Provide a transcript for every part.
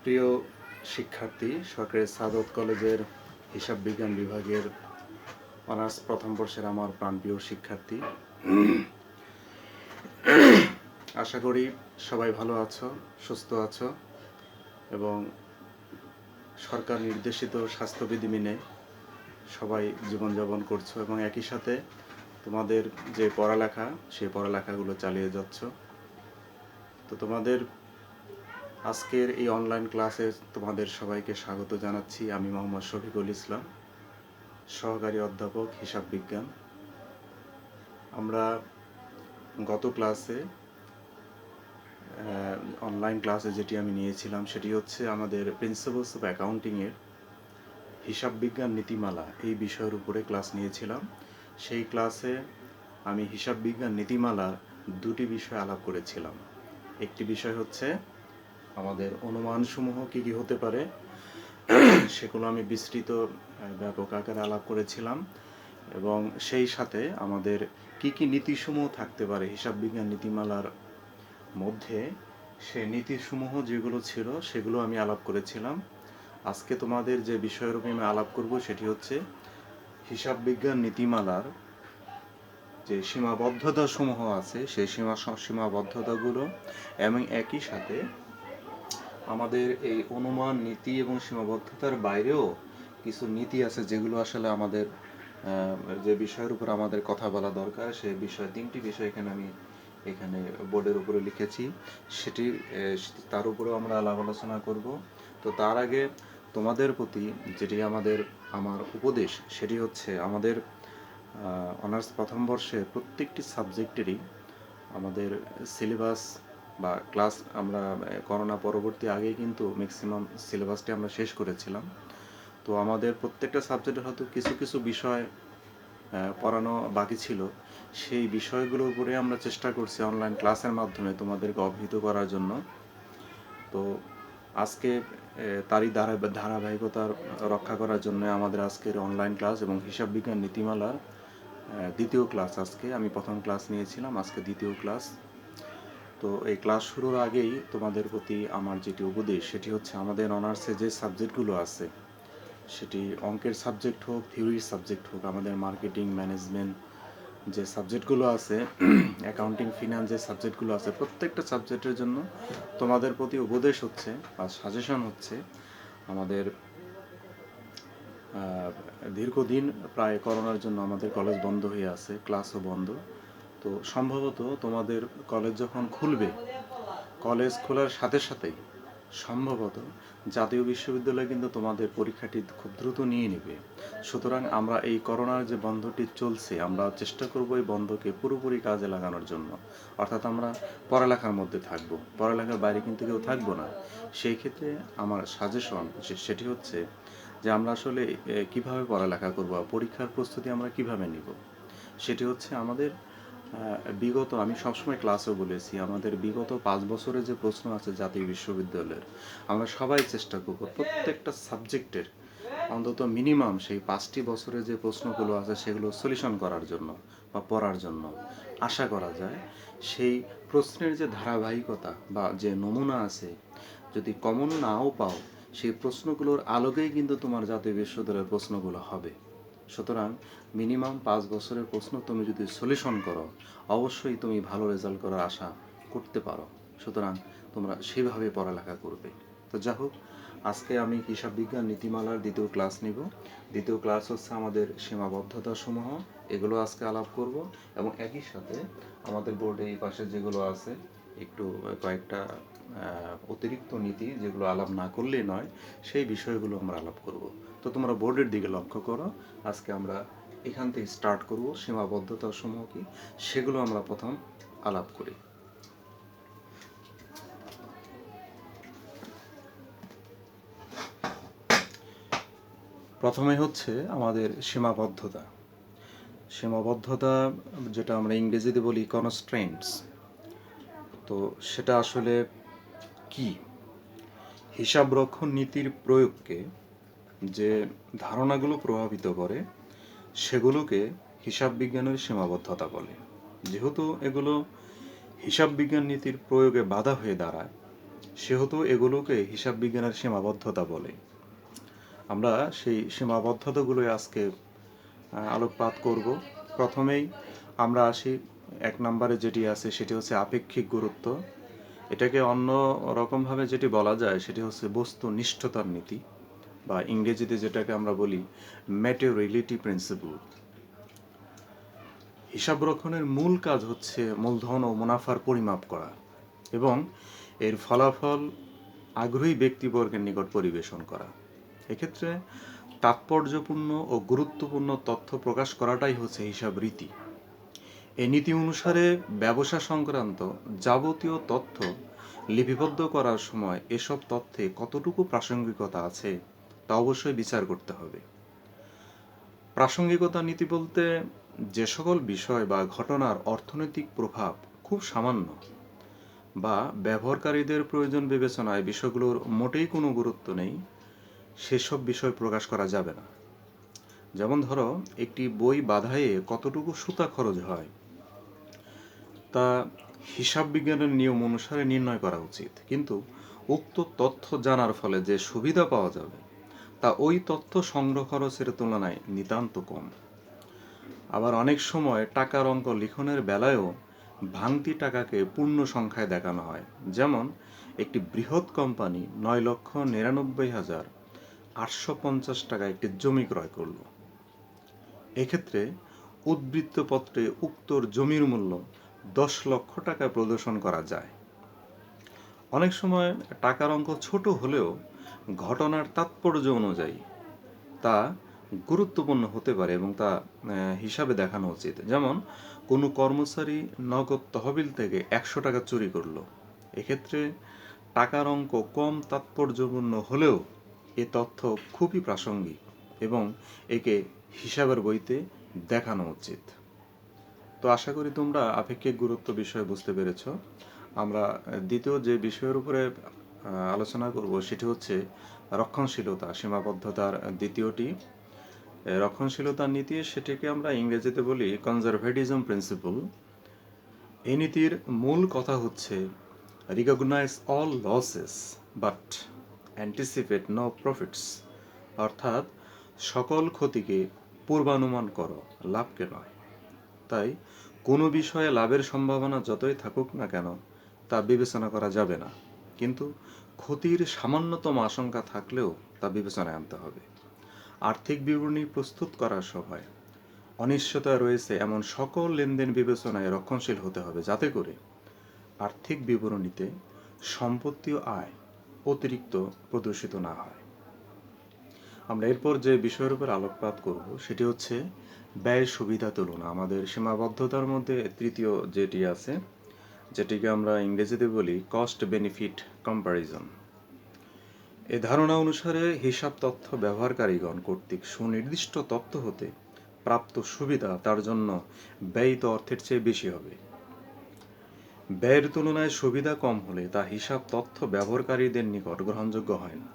প্রিয় শিক্ষার্থী, সরকারি সাদত কলেজের হিসাব বিজ্ঞান বিভাগের অনার্স প্রথম বর্ষের আমার প্রাণপ্রিয় শিক্ষার্থী, আশা করি সবাই ভালো আছো, সুস্থ আছো এবং সরকার নির্দেশিত স্বাস্থ্যবিধি মেনে সবাই জীবনযাপন করছো এবং একই সাথে তোমাদের যে পড়ালেখা সেই পড়ালেখাগুলো চালিয়ে যাচ্ছ। তো তোমাদের আজকের এই অনলাইন ক্লাসে তোমাদের সবাইকে স্বাগত জানাচ্ছি। আমি মোহাম্মদ শফিকুল ইসলাম, সহকারী অধ্যাপক হিসাব বিজ্ঞান। আমরা গত ক্লাসে অনলাইন ক্লাসে যেটি আমি নিয়েছিলাম সেটি হচ্ছে আমাদের প্রিন্সিপালস অফ অ্যাকাউন্টিংয়ের হিসাব বিজ্ঞান নীতিমালা এই বিষয়ের উপরে ক্লাস নিয়েছিলাম। সেই ক্লাসে আমি হিসাব বিজ্ঞান নীতিমালার দুটি বিষয় আলাপ করেছিলাম। একটি বিষয় হচ্ছে আমাদের অনুমানসমূহ কী কী হতে পারে, সেগুলো আমি বিস্তৃত ব্যাপক আকারে আলাপ করেছিলাম এবং সেই সাথে আমাদের কী কী নীতিসমূহ থাকতে পারে হিসাব বিজ্ঞান নীতিমালার মধ্যে, সেই নীতিসমূহ যেগুলো ছিল সেগুলো আমি আলাপ করেছিলাম। আজকে তোমাদের যে বিষয়ের উপর আমি আলাপ করব সেটি হচ্ছে হিসাব বিজ্ঞান নীতিমালার যে সীমাবদ্ধতাসমূহ আছে সেই সীমাবদ্ধতাগুলো এবং একই সাথে আমাদের এই অনুমান নীতি এবং সীমাবদ্ধতার বাইরেও কিছু নীতি আছে যেগুলো আসলে আমাদের যে বিষয়ের উপর আমাদের কথা বলা দরকার, সেই বিষয় তিনটি বিষয় এখানে বোর্ডের উপরে লিখেছি, সেটি তার উপরেও আমরা আলাপ আলোচনা করব। তো তার আগে তোমাদের প্রতি যেটি আমার উপদেশ সেটি হচ্ছে আমাদের অনার্স প্রথম বর্ষে প্রত্যেকটি সাবজেক্টেরই আমাদের সিলেবাস বা ক্লাস আমরা করোনা পরবর্তী আগেই কিন্তু ম্যাক্সিমাম সিলেবাসটি আমরা শেষ করেছিলাম। তো আমাদের প্রত্যেকটা সাবজেক্টের হয়তো কিছু কিছু বিষয় পড়ানো বাকি ছিল, সেই বিষয়গুলোর উপরে আমরা চেষ্টা করছি অনলাইন ক্লাসের মাধ্যমে তোমাদেরকে অবহিত করার জন্য। তো আজকে তারই ধারাবাহিকতার রক্ষা করার জন্য আমাদের আজকের অনলাইন ক্লাস এবং হিসাব বিজ্ঞান নীতিমালার দ্বিতীয় ক্লাস। আজকে আমি প্রথম ক্লাস নিয়েছিলাম, আজকে দ্বিতীয় ক্লাস। তো এই ক্লাস শুরুর আগেই তোমাদের প্রতি আমার যেটি উপদেশ সেটি হচ্ছে আমাদের অনার্সে যে সাবজেক্টগুলো আছে, সেটি অঙ্কের সাবজেক্ট হোক, থিওরির সাবজেক্ট হোক, আমাদের মার্কেটিং ম্যানেজমেন্ট যে সাবজেক্টগুলো আছে, অ্যাকাউন্টিং ফিনান্স যে সাবজেক্টগুলো আছে, প্রত্যেকটা সাবজেক্টের জন্য তোমাদের প্রতি উপদেশ হচ্ছে বা সাজেশন হচ্ছে আমাদের দীর্ঘদিন প্রায় করোনার জন্য আমাদের কলেজ বন্ধ হয়ে আছে, ক্লাসও বন্ধ। তো সম্ভবত তোমাদের কলেজ যখন খুলবে, কলেজ খোলার সাথে সাথেই সম্ভবত জাতীয় বিশ্ববিদ্যালয় কিন্তু তোমাদের পরীক্ষাটি খুব দ্রুত নিয়ে নেবে। সুতরাং আমরা এই করোনার যে বন্ধটি চলছে, আমরা চেষ্টা করব এই বন্ধকে পুরোপুরি কাজে লাগানোর জন্য। অর্থাৎ আমরা পড়ালেখার মধ্যে থাকব, পড়ালেখার বাইরে কিন্তু কেউ থাকবো না। সেই ক্ষেত্রে আমার সাজেশন সেটি হচ্ছে যে আমরা আসলে কিভাবে পড়ালেখা করব, পরীক্ষার প্রস্তুতি আমরা কিভাবে নিব, সেটি হচ্ছে আমাদের বিগত, আমি সবসময় ক্লাসেও বলেছি, আমাদের বিগত 5 বছরের যে প্রশ্ন আছে জাতীয় বিশ্ববিদ্যালয়ের, আমরা সবাই চেষ্টা করব প্রত্যেকটা সাবজেক্টের অন্তত মিনিমাম সেই 5টি বছরের যে প্রশ্নগুলো আছে সেগুলো সলিউশন করার জন্য বা পড়ার জন্য। আশা করা যায় সেই প্রশ্নের যে ধারাবাহিকতা বা যে নমুনা আছে, যদি কমন নাও পাও, সেই প্রশ্নগুলোর আলোকেই কিন্তু তোমার জাতীয় বিশ্ববিদ্যালয়ের প্রশ্নগুলো হবে। সুতরাং মিনিমাম 5 বছরের প্রশ্ন তুমি যদি সলিউশন করো, অবশ্যই তুমি ভালো রেজাল্ট করার আশা করতে পারো। সুতরাং তোমরা সেভাবে পড়ালেখা করবে। তো যাই হোক, আজকে আমি হিসাব বিজ্ঞান নীতিমালার দ্বিতীয় ক্লাস নিব। দ্বিতীয় ক্লাস হচ্ছে আমাদের সীমাবদ্ধতা সমূহ, এগুলো আজকে আলাপ করব এবং একই সাথে আমাদের বোর্ডে এই পাশে যেগুলো আছে একটু কয়েকটা অতিরিক্ত নীতি যেগুলো আলাপ না করলেই নয়, সেই বিষয়গুলো আমরা আলাপ করব। তো তোমরা বোর্ডের দিকে লক্ষ্য করো। আজকে আমরা এখান থেকে স্টার্ট করব, সীমাবদ্ধতা সমূহ কি সেগুলো আমরা প্রথম আলাপ করি। প্রথমে হচ্ছে আমাদের সীমাবদ্ধতা। সীমাবদ্ধতা যেটা আমরা ইংরেজিতে বলি কনস্ট্রেন্টস, তো সেটা আসলে কি? হিসাবরক্ষণ নীতির প্রয়োগকে যে ধারণাগুলো প্রভাবিত করে সেগুলোকে হিসাব বিজ্ঞানের সীমাবদ্ধতা বলে। যেহেতু এগুলো হিসাব বিজ্ঞান নীতির প্রয়োগে বাধা হয়ে দাঁড়ায়, সেহেতু এগুলোকে হিসাব বিজ্ঞানের সীমাবদ্ধতা বলে। আমরা সেই সীমাবদ্ধতাগুলোই আজকে আলোকপাত করব। প্রথমেই আমরা আসি 1 নম্বরে যেটি আছে সেটি হচ্ছে আপেক্ষিক গুরুত্ব। এটাকে অন্য রকমভাবে যেটি বলা যায় সেটি হচ্ছে বস্তুনিষ্ঠতার নীতি, বা ইংরেজিতে যেটাকে আমরা বলি ম্যাটেরিয়ালিটি প্রিন্সিপল। হিসাব রক্ষণের মূল কাজ হচ্ছে মূলধন ও মুনাফার পরিমাপ করা এবং এর ফলাফল আগ্রহী ব্যক্তিবর্গের নিকট পরিবেশন করা। এক্ষেত্রে তাৎপর্যপূর্ণ ও গুরুত্বপূর্ণ তথ্য প্রকাশ করাটাই হচ্ছে হিসাব রীতি। এই নীতি অনুসারে ব্যবসা সংক্রান্ত যাবতীয় তথ্য লিপিবদ্ধ করার সময় এসব তথ্যে কতটুকু প্রাসঙ্গিকতা আছে তা অবশ্যই বিচার করতে হবে। প্রাসঙ্গিকতা নীতি বলতে যে সকল বিষয় বা ঘটনার অর্থনৈতিক প্রভাব খুব সামান্য বা ব্যবহারকারীদের প্রয়োজন বিবেচনায় বিষয়গুলোর মোটেই কোনো গুরুত্ব নেই, সেসব বিষয় প্রকাশ করা যাবে না। যেমন ধরো, একটি বই বাঁধাইয়ে কতটুকু সুতা খরচ হয় তা হিসাব বিজ্ঞানের নিয়ম অনুসারে নির্ণয় করা উচিত, কিন্তু উক্ত তথ্য জানার ফলে যে সুবিধা পাওয়া যাবে তা ওই তথ্য সংগ্রহ খরচের তুলনায় নিতান্ত কম। আবার অনেক সময় টাকার অঙ্ক লিখনের বেলায়ও ভাঙতি টাকাকে পূর্ণ সংখ্যায় দেখানো হয়। যেমন, একটি বৃহৎ কোম্পানি 9,99,850 টাকা একটি জমি ক্রয় করল। এক্ষেত্রে উদ্ধৃত্তপত্রে উক্ত জমির মূল্য 10 লক্ষ টাকা প্রদর্শন করা যায়। অনেক সময় টাকার অঙ্ক ছোট হলেও ঘটনার তাৎপর্য অনুযায়ী তা গুরুত্বপূর্ণ হতে পারে এবং তা হিসাবে দেখানো উচিত। যেমন, কোনো কর্মচারী নগদ তহবিল থেকে 100 টাকা চুরি করলো। এক্ষেত্রে টাকার অঙ্ক কম তাৎপর্যপূর্ণ হলেও এ তথ্য খুবই প্রাসঙ্গিক এবং একে হিসাবের বইতে দেখানো উচিত। তো আশা করি তোমরা আপেক্ষিক গুরুত্ব বিষয় বুঝতে পেরেছ। আমরা দ্বিতীয় যে বিষয়ের উপরে আলোচনা করব সেটি হচ্ছে রক্ষণশীলতা, সীমাবদ্ধতার দ্বিতীয়টি। রক্ষণশীলতার নীতি, সেটিকে আমরা ইংরেজিতে বলি কনজারভেটিজম প্রিন্সিপল। এই নীতির মূল কথা হচ্ছে recognise all losses but anticipate no profits, অর্থাৎ সকল ক্ষতিকে পূর্বানুমান করো, লাভকে নয়। তাই কোনো বিষয়ে লাভের সম্ভাবনা যতই থাকুক না কেন তা বিবেচনা করা যাবে না, কিন্তু ক্ষতির সামান্যতম আশঙ্কা থাকলেও তা বিবেচনায় আনতে হবে। আর্থিক বিবরণী প্রস্তুত করার সময় অনিশ্চয়তা রয়েছে এমন সকল লেনদেন বিবেচনায় রক্ষণশীল হতে হবে, যাতে করে আর্থিক বিবরণীতে সম্পত্তি ও আয় অতিরিক্ত প্রদর্শিত না হয়। আমরা এরপর যে বিষয়ের উপর আলোকপাত করব সেটি হচ্ছে ব্যয় সুবিধা তুলনা। আমাদের সীমাবদ্ধতার মধ্যে তৃতীয় যেটি আছে, যেটিকে আমরা ইংরেজিতে বলি কস্ট বেনিফিট কম্প্যারিজন। এ ধারণা অনুসারে হিসাব তথ্য ব্যবহারকারীগণ কর্তৃক সুনির্দিষ্ট তথ্য হতে প্রাপ্ত সুবিধা তার জন্য ব্যয়িত অর্থের চেয়ে বেশি হবে। ব্যয়ের তুলনায় সুবিধা কম হলে তা হিসাব তথ্য ব্যবহারকারীদের নিকট গ্রহণযোগ্য হয় না।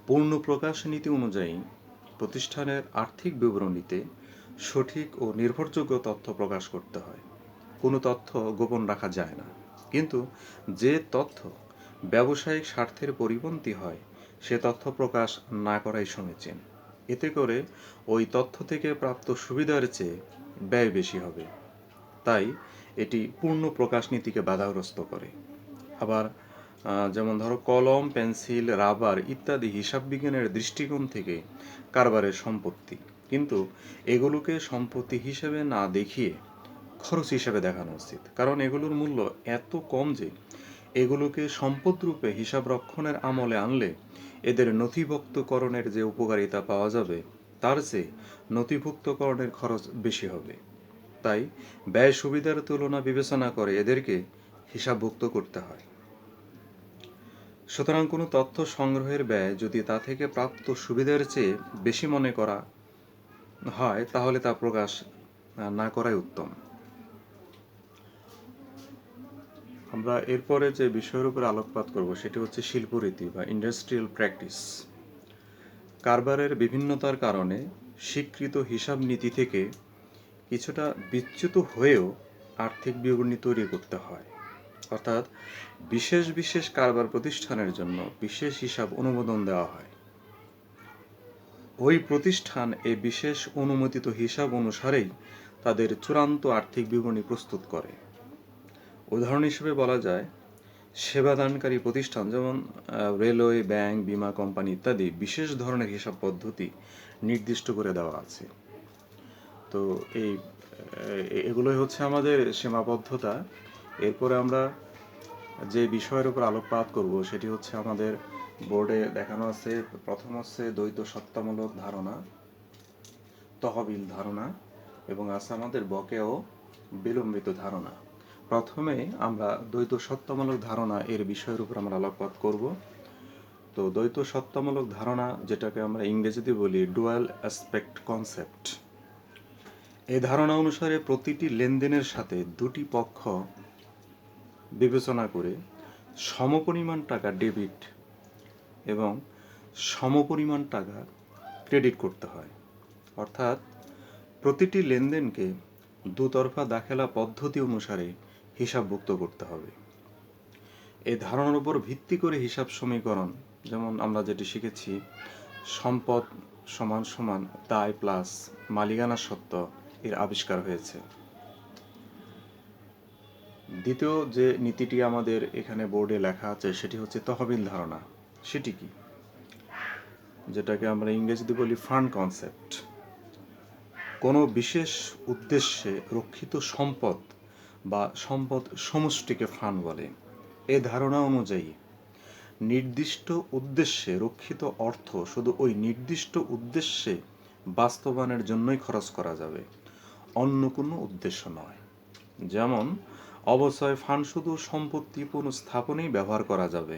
পূর্ণ প্রকাশ নীতি অনুযায়ী প্রতিষ্ঠানের আর্থিক বিবরণীতে সঠিক ও নির্ভরযোগ্য তথ্য প্রকাশ করতে হয়। কোনো তথ্য গোপন রাখা যায় না, কিন্তু যে তথ্য ব্যবসায়িক স্বার্থের পরিপন্থী হয় সে তথ্য প্রকাশ না করাই সমীচীন। এতে করে ওই তথ্য থেকে প্রাপ্ত সুবিধার চেয়ে ব্যয় বেশি হবে। তাই এটি পূর্ণ প্রকাশ নীতিকে বাধাগ্রস্ত করে। আবার যেমন ধরো, কলম, পেন্সিল, রাবার ইত্যাদি হিসাব বিজ্ঞানের দৃষ্টিকোণ থেকে কারবারের সম্পত্তি, কিন্তু এগুলোকে সম্পত্তি হিসেবে না দেখিয়ে খরচ হিসেবে দেখানো উচিত, কারণ এগুলোর মূল্য এত কম যে এগুলোকে সম্পদ রূপে হিসাব রক্ষণের আমলে আনলে এদের নথিভুক্তকরণের যে উপকারিতা পাওয়া যাবে তার চেয়ে নথিভুক্তকরণের খরচ বেশি হবে। তাই ব্যয় সুবিধার তুলনা বিবেচনা করে এদেরকে হিসাবভুক্ত করতে হয়। সুতরাং কোনো তথ্য সংগ্রহের ব্যয় যদি তা থেকে প্রাপ্ত সুবিধার চেয়ে বেশি মনে করা হয় তাহলে তা প্রকাশ না করাই উত্তম। আমরা এরপরে যে বিষয়ের উপর আলোকপাত করব সেটি হচ্ছে শিল্পরীতি বা ইন্ডাস্ট্রিয়াল প্র্যাকটিস। কারবারের বিভিন্নতার কারণে স্বীকৃত হিসাব নীতি থেকে কিছুটা বিচ্যুত হয়েও আর্থিক বিবরণী তৈরি করতে হয়। অর্থাৎ বিশেষ বিশেষ কারবার প্রতিষ্ঠানের জন্য বিশেষ হিসাব অনুমোদন দেওয়া হয়। ওই প্রতিষ্ঠান এই বিশেষ অনুমোদিত হিসাব অনুসারেই তাদের চূড়ান্ত আর্থিক বিবরণী প্রস্তুত করে। উদাহরণ হিসেবে বলা যায়, সেবাদানকারী প্রতিষ্ঠান যেমন রেলওয়ে, ব্যাংক, বীমা কোম্পানি ইত্যাদি বিশেষ ধরনের হিসাব পদ্ধতি নির্দিষ্ট করে দেওয়া আছে। তো এগুলোই হচ্ছে আমাদের সীমাবদ্ধতা। এরপরে আমরা যে বিষয়ের উপর আলোকপাত করব সেটি হচ্ছে আমাদের বোর্ডে দেখানো আছে। প্রথম হচ্ছে দ্বৈত সত্তামূলক ধারণা, তহবিল ধারণা, এবং আছে আমাদের বকেয়া ও বিলম্বিত ধারণা। প্রথমে আমরা দ্বৈত সত্তামূলক ধারণা এর বিষয়ের উপর আমরা আলোকপাত করব। তো দ্বৈত সত্তামূলক ধারণা, যেটাকে আমরা ইংরেজিতে বলি ডুয়াল অ্যাসপেক্ট কনসেপ্ট, এই ধারণা অনুসারে প্রতিটি লেনদেনের সাথে দুটি পক্ষ বিবেচনা করে সমপরিমাণ টাকা ডেবিট এবং সমপরিমাণ টাকা ক্রেডিট করতে হয়। অর্থাৎ প্রতিটি লেনদেনকে দুতরফা দাখেলা পদ্ধতি অনুসারে হিসাবভুক্ত করতে হবে। এই ধারণার উপর ভিত্তি করে হিসাব সমীকরণ, যেমন আমরা যেটি শিখেছি, সম্পদ সমান সমান দায় প্লাস মালিকানা সত্ত্ব, এর আবিষ্কার হয়েছে। দ্বিতীয় যে নীতিটি আমাদের এখানে বোর্ডে লেখা আছে সেটি হচ্ছে তহবিল ধারণা। সেটি কি? যেটাকে আমরা ইংরেজিতে বলি ফান্ড কনসেপ্ট। কোনো বিশেষ উদ্দেশ্যে রক্ষিত সম্পদ বা সম্পদ সমষ্টিকে ফান্ড বলে। এ ধারণা অনুযায়ী নির্দিষ্ট উদ্দেশ্যে রক্ষিত অর্থ শুধু ওই নির্দিষ্ট উদ্দেশ্যে বাস্তবায়নের জন্যই খরচ করা যাবে, অন্য কোনো উদ্দেশ্য নয়। যেমন অবচয় ফান্ড শুধু সম্পত্তি পুনঃস্থাপনেই ব্যবহার করা যাবে,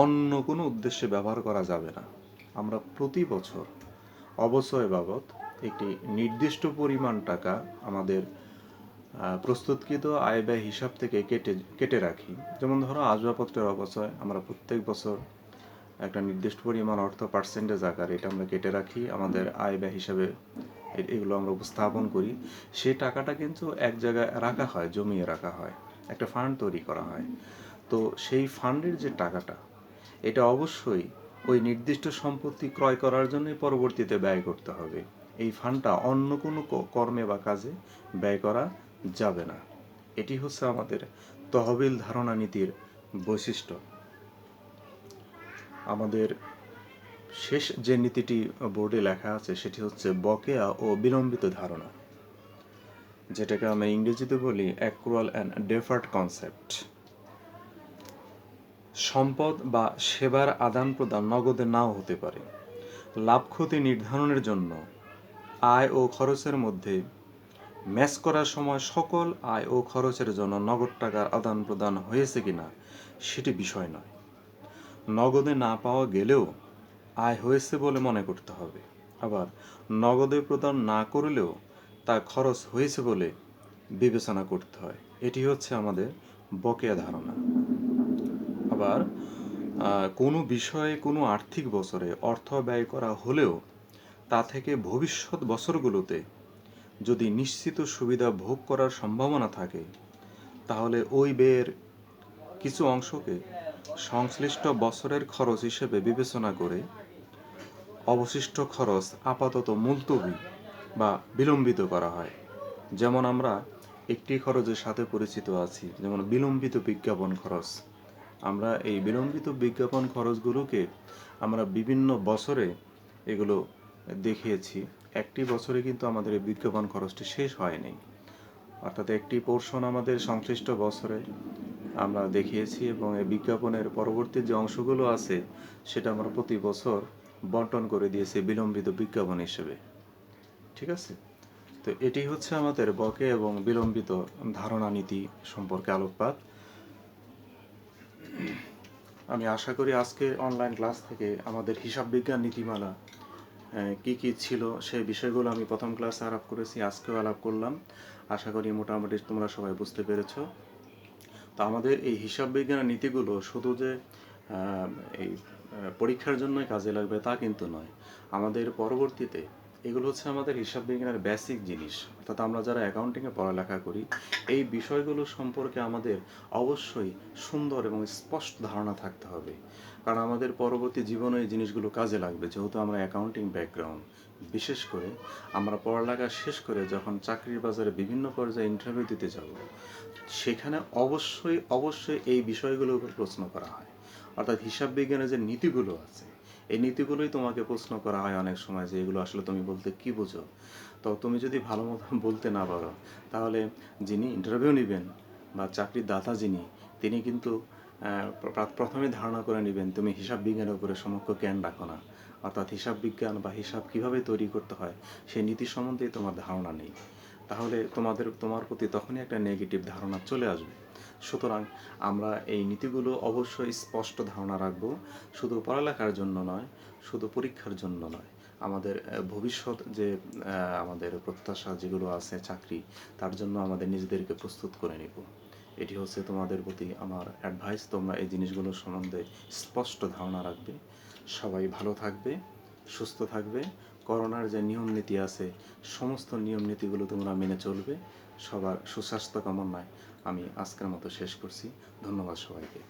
অন্য কোনো উদ্দেশ্যে ব্যবহার করা যাবে না। আমরা প্রতি বছর অবচয় বাবদ একটি নির্দিষ্ট পরিমাণ টাকা আমাদের প্রস্তুতকৃত আয় ব্যয় হিসাব থেকে কেটে রাখি। যেমন ধরো আসবাবপত্রের অবচয়, আমরা প্রত্যেক বছর একটা নির্দিষ্ট পরিমাণ অর্থ পার্সেন্টেজ আকারে এটা আমরা কেটে রাখি আমাদের আয় ব্যয় হিসাবে, এগুলো আমরা উপস্থাপন করি। সেই টাকাটা কিন্তু এক জায়গায় রাখা হয়, জমিয়ে রাখা হয়, একটা ফান্ড তৈরি করা হয়। তো সেই ফান্ডের যে টাকাটা, এটা অবশ্যই ওই নির্দিষ্ট সম্পত্তি ক্রয় করার জন্যই পরবর্তীতে ব্যয় করতে হবে। এই ফান্ডটা অন্য কোনো কর্মে বা কাজে ব্যয় করা যাবে না। এটি হচ্ছে আমাদের তহবিল ধারণা নীতির বৈশিষ্ট্য। আমাদের শেষ যে নীতিটি বোর্ডে লেখা আছে সেটি হচ্ছে বকেয়া ও বিলম্বিত ধারণা, যেটাকে আমরা ইংরেজিতে বলি অ্যাক্রুয়াল অ্যান্ড ডেফার্ড কনসেপ্ট। সম্পদ বা সেবার আদান প্রদান নগদে নাও হতে পারে। লাভ ক্ষতি নির্ধারণের জন্য আয় ও খরচের মধ্যে ম্যাচ করার সময় সকল আয় ও খরচের জন্য নগদ টাকার আদান প্রদান হয়েছে কিনা সেটি বিষয় নয়। নগদে না পাওয়া গেলেও আয় হয়েছে বলে মনে করতে হবে, আবার নগদে প্রদান না করলেও তা খরচ হয়েছে বলে বিবেচনা করতে হয়। এটি হচ্ছে আমাদের বকেয়া ধারণা। আবার কোনো বিষয়ে কোনো আর্থিক বছরে অর্থ ব্যয় করা হলেও তা থেকে ভবিষ্যৎ বছরগুলোতে যদি নিশ্চিত সুবিধা ভোগ করার সম্ভাবনা থাকে, তাহলে ওই ব্যয়ের কিছু অংশকে সংশ্লিষ্ট বছরের খরচ হিসেবে বিবেচনা করে অবশিষ্ট খরচ আপাতত মুলতবি বা বিলম্বিত করা হয়। যেমন আমরা একটি খরচের সাথে পরিচিত আছি, যেমন বিলম্বিত বিজ্ঞাপন খরচ। আমরা এই বিলম্বিত বিজ্ঞাপন খরচগুলোকে আমরা বিভিন্ন বছরে এগুলো দেখিয়েছি। একটি বছরে কিন্তু আমাদের এই বিজ্ঞাপন খরচটি শেষ হয়নি, অর্থাৎ একটি পোর্শন আমাদের সংশ্লিষ্ট বছরে আমরা দেখিয়েছি, এবং এই বিজ্ঞাপনের পরবর্তী যে অংশগুলো আছে সেটা আমরা প্রতি বছর বন্টন করে দিয়েছি বিলম্বিত বিজ্ঞাপন হিসেবে। ঠিক আছে? তো এটি হচ্ছে আমাদের বকেয়া এবং বিলম্বিত ধারণা নীতি সম্পর্কে আলোকপাত। আমি আশা করি আজকে অনলাইন ক্লাস থেকে আমাদের হিসাব বিজ্ঞান নীতিমালা কি কি ছিল সেই বিষয়গুলো আমি প্রথম ক্লাসে আলাপ করেছি, আজকেও আলাপ করলাম। আশা করি মোটামুটি তোমরা সবাই বুঝতে পেরেছো। তো আমাদের এই হিসাব বিজ্ঞানের নীতিগুলো শুধু যে এই পরীক্ষার জন্যই কাজে লাগবে তা কিন্তু নয়। আমাদের পরবর্তীতে এগুলো হচ্ছে আমাদের হিসাব বিজ্ঞানের বেসিক জিনিস, অর্থাৎ আমরা যারা অ্যাকাউন্টিংয়ে পড়ালেখা করি এই বিষয়গুলো সম্পর্কে আমাদের অবশ্যই সুন্দর এবং স্পষ্ট ধারণা থাকতে হবে, কারণ আমাদের পরবর্তী জীবনে এই জিনিসগুলো কাজে লাগবে। যেহেতু আমরা অ্যাকাউন্টিং ব্যাকগ্রাউন্ড, বিশেষ করে আমরা পড়ালেখা শেষ করে যখন চাকরির বাজারে বিভিন্ন পর্যায়ে ইন্টারভিউ দিতে যাব, সেখানে অবশ্যই অবশ্যই এই বিষয়গুলোর উপর প্রশ্ন করা হয়। অর্থাৎ হিসাব বিজ্ঞানের যে নীতিগুলো আছে এই নীতিগুলোই তোমাকে প্রশ্ন করা হয় অনেক সময়, যে এগুলো আসলে তুমি বলতে কি বোঝো। তো তুমি যদি ভালো মতো বলতে না পারো, তাহলে যিনি ইন্টারভিউ নেবেন বা চাকরির দাতা যিনি, তিনি কিন্তু প্রথমে ধারণা করে নেবেন তুমি হিসাব বিজ্ঞানের উপরে সমক্ষ জ্ঞান রাখো না, অর্থাৎ হিসাব বিজ্ঞান বা হিসাব কিভাবে তৈরি করতে হয় সেই নীতি সম্বন্ধে তোমার ধারণা নেই। তাহলে তোমার প্রতি তখনই একটা নেগেটিভ ধারণা চলে আসবে। সুতরাং আমরা এই নীতিগুলো অবশ্যই স্পষ্ট ধারণা রাখব, শুধু পড়ালেখার জন্য নয়, শুধু পরীক্ষার জন্য নয়, আমাদের ভবিষ্যৎ যে আমাদের প্রত্যাশা যেগুলো আছে চাকরি, তার জন্য আমাদের নিজেদেরকে প্রস্তুত করে নিব। এটি হচ্ছে তোমাদের প্রতি আমার অ্যাডভাইস, তোমরা এই জিনিসগুলো সম্বন্ধে স্পষ্ট ধারণা রাখবে। সবাই ভালো থাকবে, সুস্থ থাকবে। করোনার যে নিয়ম নীতি আছে সমস্ত নিয়ম নীতিগুলো তোমরা মেনে চলবে। সবার সুস্বাস্থ্য কামনায় আমি আজকের মতো শেষ করছি। ধন্যবাদ সবাইকে।